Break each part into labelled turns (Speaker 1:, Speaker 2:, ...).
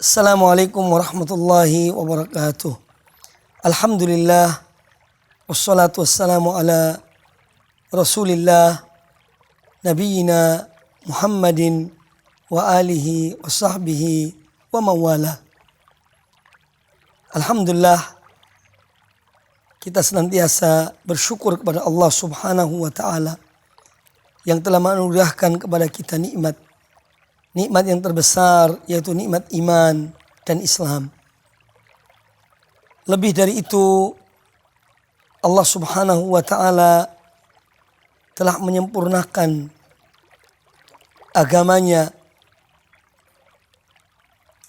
Speaker 1: Assalamualaikum warahmatullahi wabarakatuh. Alhamdulillah wassalatu wassalamu ala Rasulillah nabiyina Muhammadin wa alihi wa sahbihi wa mawala. Alhamdulillah, kita senantiasa bersyukur kepada Allah Subhanahu wa taala yang telah menganugerahkan kepada kita nikmat yang terbesar, yaitu nikmat iman dan Islam. Lebih dari itu, Allah Subhanahu wa taala telah menyempurnakan agamanya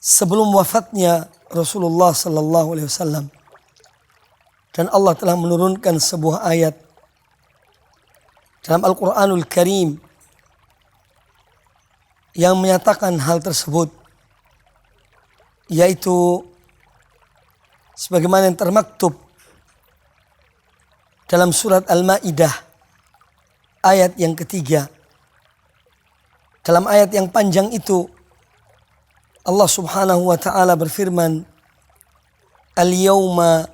Speaker 1: sebelum wafatnya Rasulullah sallallahu alaihi wasallam. Dan Allah telah menurunkan sebuah ayat dalam Al-Qur'anul Karim yang menyatakan hal tersebut, yaitu sebagaimana yang termaktub dalam surat Al-Maidah ayat yang ketiga. Dalam ayat yang panjang itu Allah Subhanahu wa taala berfirman, "Al-yawma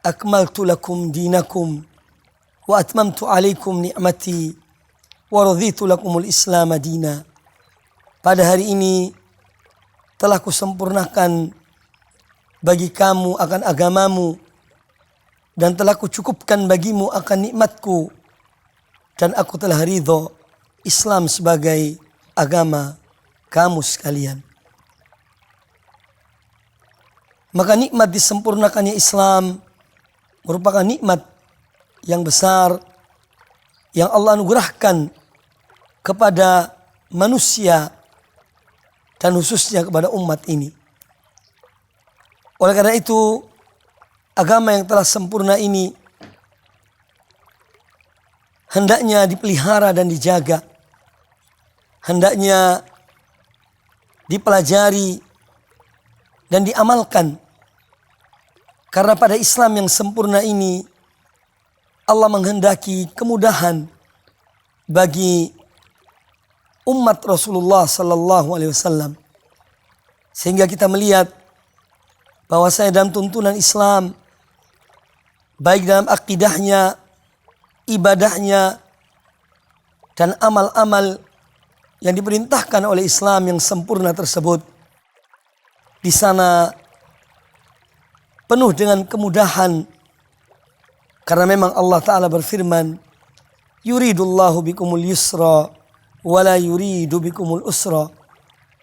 Speaker 1: akmaltu lakum dinakum wa atmamtu alaikum ni'mati wa raditu lakumul Islam madina." Pada hari ini telah kusempurnakan bagi kamu akan agamamu dan telah kucukupkan bagimu akan nikmatku, dan aku telah ridho Islam sebagai agama kamu sekalian. Maka nikmat disempurnakannya Islam merupakan nikmat yang besar yang Allah anugerahkan kepada manusia dan khususnya kepada umat ini. Oleh karena itu, agama yang telah sempurna ini hendaknya dipelihara dan dijaga. Hendaknya dipelajari dan diamalkan. Karena pada Islam yang sempurna ini, Allah menghendaki kemudahan bagi umat Rasulullah sallallahu alaihi wasallam. Sehingga kita melihat bahwasanya dalam tuntunan Islam, baik dalam akidahnya, ibadahnya, dan amal-amal yang diperintahkan oleh Islam yang sempurna tersebut, di sana penuh dengan kemudahan. Karena memang Allah Ta'ala berfirman, yuridullahu bikumul yusra wala yuridu bikumul usra.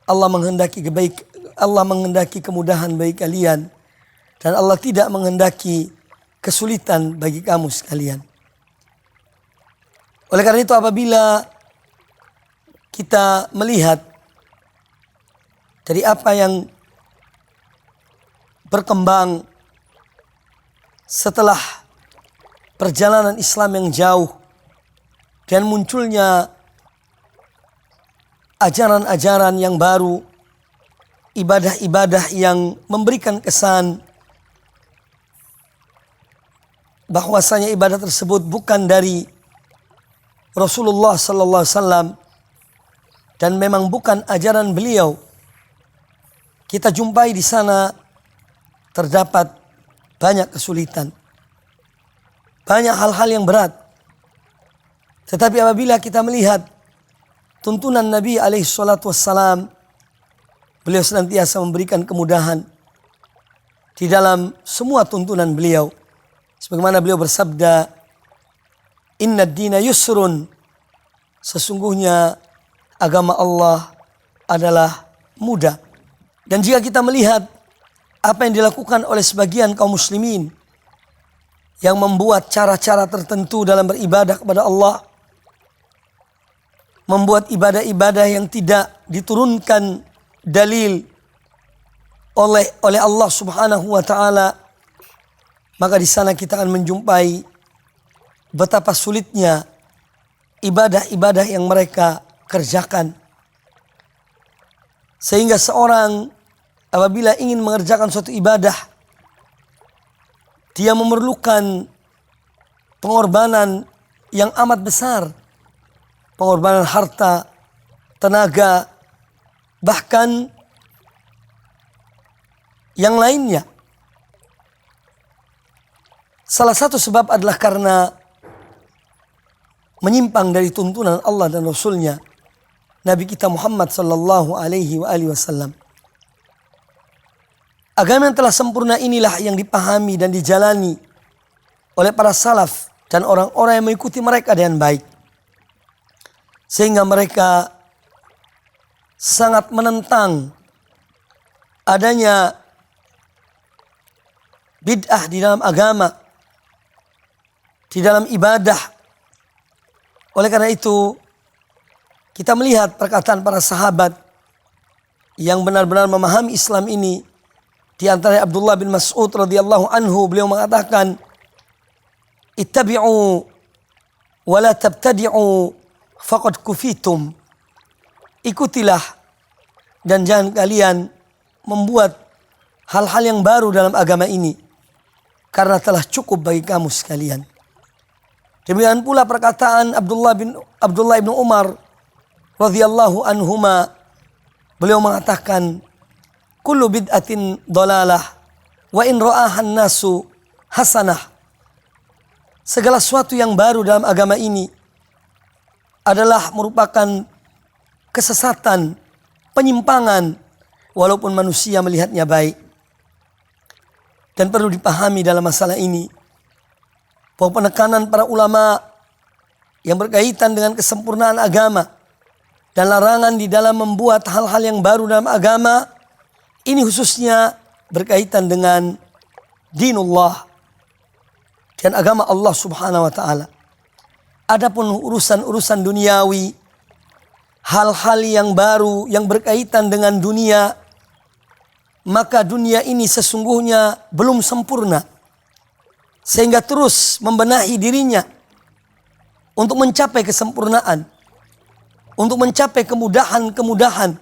Speaker 1: Allah menghendaki kemudahan bagi kalian, dan Allah tidak menghendaki kesulitan bagi kamu sekalian. Oleh karena itu, apabila kita melihat dari apa yang berkembang setelah perjalanan Islam yang jauh dan munculnya ajaran-ajaran yang baru, ibadah-ibadah yang memberikan kesan bahwasanya ibadah tersebut bukan dari Rasulullah sallallahu alaihi wasallam dan memang bukan ajaran beliau, kita jumpai di sana terdapat banyak kesulitan, banyak hal-hal yang berat. Tetapi apabila kita melihat tuntunan Nabi alaihi salatu wassalam, beliau senantiasa memberikan kemudahan di dalam semua tuntunan beliau. Sebagaimana beliau bersabda, "Inna ad-dina yusrun." Sesungguhnya agama Allah adalah mudah. Dan jika kita melihat apa yang dilakukan oleh sebagian kaum muslimin yang membuat cara-cara tertentu dalam beribadah kepada Allah, membuat ibadah-ibadah yang tidak diturunkan dalil oleh Allah Subhanahu wa taala, maka di sana kita akan menjumpai betapa sulitnya ibadah-ibadah yang mereka kerjakan. Sehingga seorang apabila ingin mengerjakan suatu ibadah, dia memerlukan pengorbanan yang amat besar. Pengorbanan harta, tenaga, bahkan yang lainnya. Salah satu sebab adalah karena menyimpang dari tuntunan Allah dan Rasulnya, Nabi kita Muhammad sallallahu alaihi wasallam. Agama yang telah sempurna inilah yang dipahami dan dijalani oleh para salaf dan orang-orang yang mengikuti mereka dengan baik. Sehingga mereka sangat menentang adanya bid'ah di dalam agama, di dalam ibadah. Oleh karena itu, kita melihat perkataan para sahabat yang benar-benar memahami Islam ini. Di antara Abdullah bin Mas'ud radhiyallahu anhu, beliau mengatakan, "Ittabi'u wa la tabtadi'u faqad kufitum." Ikutilah dan jangan kalian membuat hal-hal yang baru dalam agama ini, karena telah cukup bagi kamu sekalian. Demikian pula perkataan Abdullah bin Umar radhiyallahu anhuma, beliau mengatakan, "Kullu bid'atin dalalah wa in ra'ahan nasu hasanah." Segala sesuatu yang baru dalam agama ini adalah merupakan kesesatan, penyimpangan, walaupun manusia melihatnya baik. Dan perlu dipahami dalam masalah ini bahwa penekanan para ulama yang berkaitan dengan kesempurnaan agama dan larangan di dalam membuat hal-hal yang baru dalam agama ini khususnya berkaitan dengan dinullah dan agama Allah subhanahu wa ta'ala. Adapun urusan-urusan duniawi, hal-hal yang baru yang berkaitan dengan dunia, maka dunia ini sesungguhnya belum sempurna. Sehingga terus membenahi dirinya untuk mencapai kesempurnaan, untuk mencapai kemudahan-kemudahan.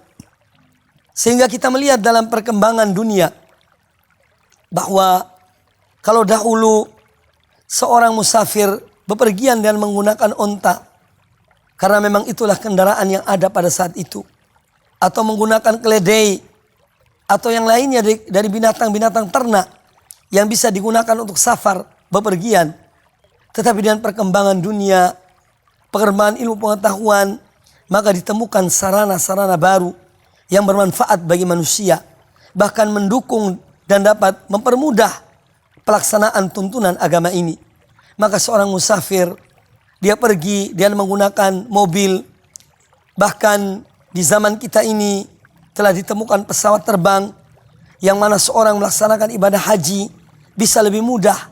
Speaker 1: Sehingga kita melihat dalam perkembangan dunia bahwa kalau dahulu seorang musafir bepergian dan menggunakan onta, karena memang itulah kendaraan yang ada pada saat itu, atau menggunakan keledai atau yang lainnya dari binatang-binatang ternak yang bisa digunakan untuk safar bepergian. Tetapi dengan perkembangan dunia, perkembangan ilmu pengetahuan, maka ditemukan sarana-sarana baru yang bermanfaat bagi manusia, bahkan mendukung dan dapat mempermudah pelaksanaan tuntunan agama ini. Maka seorang musafir, dia pergi, dia menggunakan mobil. Bahkan di zaman kita ini telah ditemukan pesawat terbang yang mana seorang melaksanakan ibadah haji bisa lebih mudah.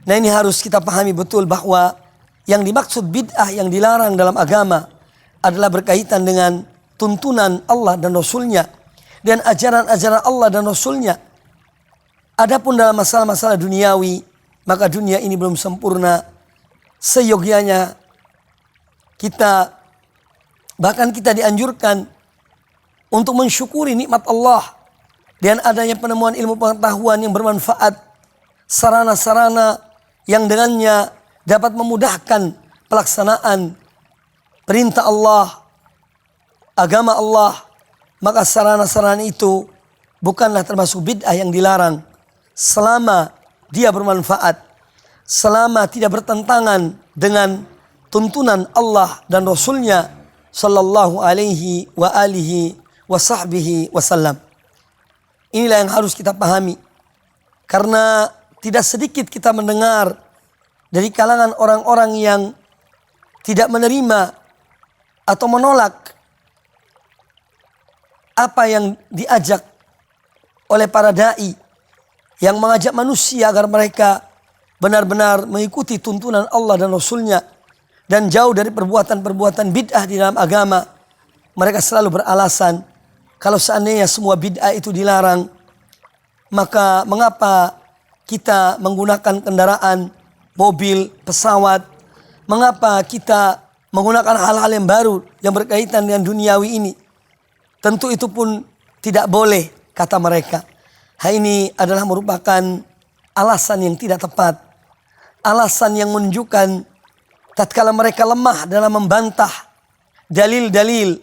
Speaker 1: Nah, ini harus kita pahami betul bahwa yang dimaksud bid'ah yang dilarang dalam agama adalah berkaitan dengan tuntunan Allah dan Rasulnya dan ajaran-ajaran Allah dan Rasulnya. Adapun dalam masalah-masalah duniawi, maka dunia ini belum sempurna. Seyogianya bahkan kita dianjurkan untuk mensyukuri nikmat Allah dan adanya penemuan ilmu pengetahuan yang bermanfaat, sarana-sarana yang dengannya dapat memudahkan pelaksanaan perintah Allah, agama Allah. Maka sarana-sarana itu bukanlah termasuk bid'ah yang dilarang selama dia bermanfaat, selama tidak bertentangan dengan tuntunan Allah dan Rasulnya sallallahu alaihi wa alihi wa sahbihi wasallam. Inilah yang harus kita pahami, karena tidak sedikit kita mendengar dari kalangan orang-orang yang tidak menerima atau menolak apa yang diajak oleh para da'i yang mengajak manusia agar mereka benar-benar mengikuti tuntunan Allah dan Rasulnya dan jauh dari perbuatan-perbuatan bid'ah di dalam agama. Mereka selalu beralasan, kalau seandainya semua bid'ah itu dilarang, maka mengapa kita menggunakan kendaraan, mobil, pesawat? Mengapa kita menggunakan hal-hal yang baru yang berkaitan dengan duniawi ini? Tentu itu pun tidak boleh, kata mereka. Hal ini adalah merupakan alasan yang tidak tepat. Alasan yang menunjukkan tatkala mereka lemah dalam membantah dalil-dalil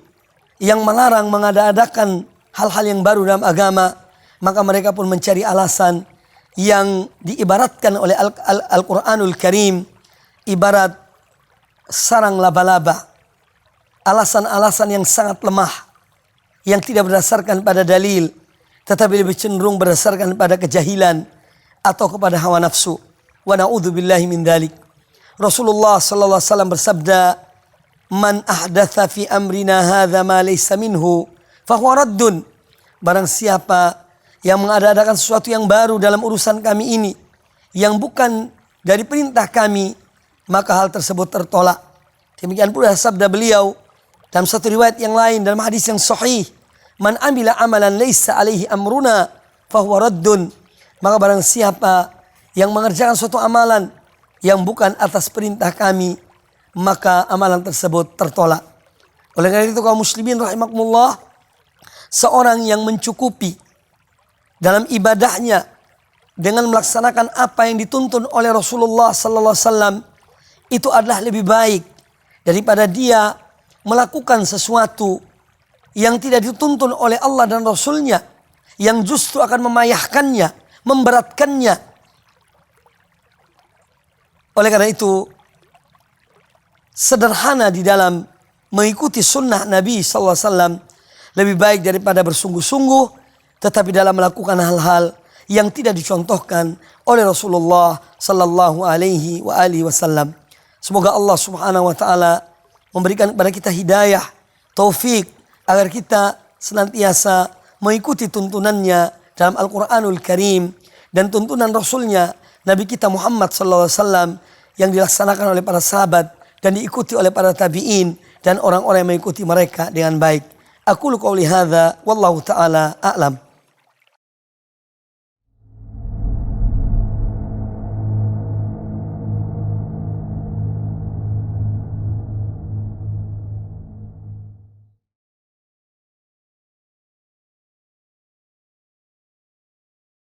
Speaker 1: yang melarang mengada-adakan hal-hal yang baru dalam agama, maka mereka pun mencari alasan yang diibaratkan oleh Al-Quranul Karim ibarat sarang laba-laba. Alasan-alasan yang sangat lemah, yang tidak berdasarkan pada dalil, tetapi lebih cenderung berdasarkan pada kejahilan atau kepada hawa nafsu. Wa na'udzubillahi min dzalik. Rasulullah sallallahu alaihi wasallam bersabda, "Man ahdatsa fi amrina hadza ma laysa minhu, fahuwa raddun." Barang siapa yang mengada-adakan sesuatu yang baru dalam urusan kami ini, yang bukan dari perintah kami, maka hal tersebut tertolak. Demikian pula sabda beliau dalam satu riwayat yang lain dalam hadis yang sahih, "Man amila amalan laysa alaihi amruna, fahuwa raddun." Maka barang siapa yang mengerjakan suatu amalan yang bukan atas perintah kami, maka amalan tersebut tertolak. Oleh karena itu kaum muslimin rahimakumullah, seorang yang mencukupi dalam ibadahnya dengan melaksanakan apa yang dituntun oleh Rasulullah sallallahu alaihi wasallam itu adalah lebih baik daripada dia melakukan sesuatu yang tidak dituntun oleh Allah dan Rasulnya, yang justru akan memayahkannya, memberatkannya. Oleh karena itu, sederhana di dalam mengikuti sunnah Nabi sallallahu alaihi wasallam lebih baik daripada bersungguh-sungguh tetapi dalam melakukan hal-hal yang tidak dicontohkan oleh Rasulullah sallallahu alaihi wasallam. Semoga Allah Subhanahu wa taala memberikan kepada kita hidayah, taufik agar kita senantiasa mengikuti tuntunannya dalam Al-Quranul Karim dan tuntunan Rasulnya Nabi kita Muhammad sallallahu alaihi wasallam yang dilaksanakan oleh para sahabat dan diikuti oleh para tabi'in dan orang-orang yang mengikuti mereka dengan baik. Aqulu qouli hadza wallahu taala a'lam.